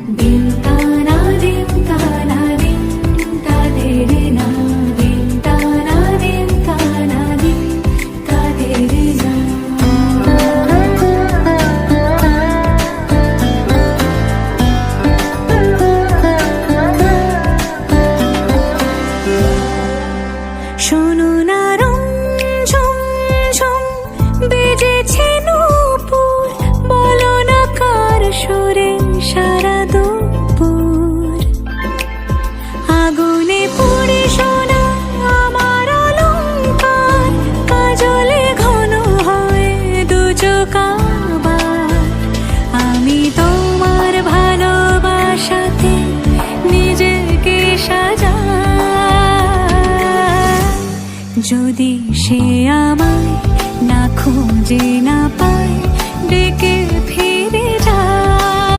দিন তানা দিন তানা দিন তাদের না দিন তানা দিন তানা দিন তাদের না শোনো না রঞ্ঝম ঝম বেজেছে নূপুর বলো না কার সুরে সারা দুপুর আগুনে পুড়ে সোনা আমার অলংকার কাজলে ঘন হয় দু চোখ আবার আমি তোমার ভালোবাসাতে নিজেকে সাজাই যদি সে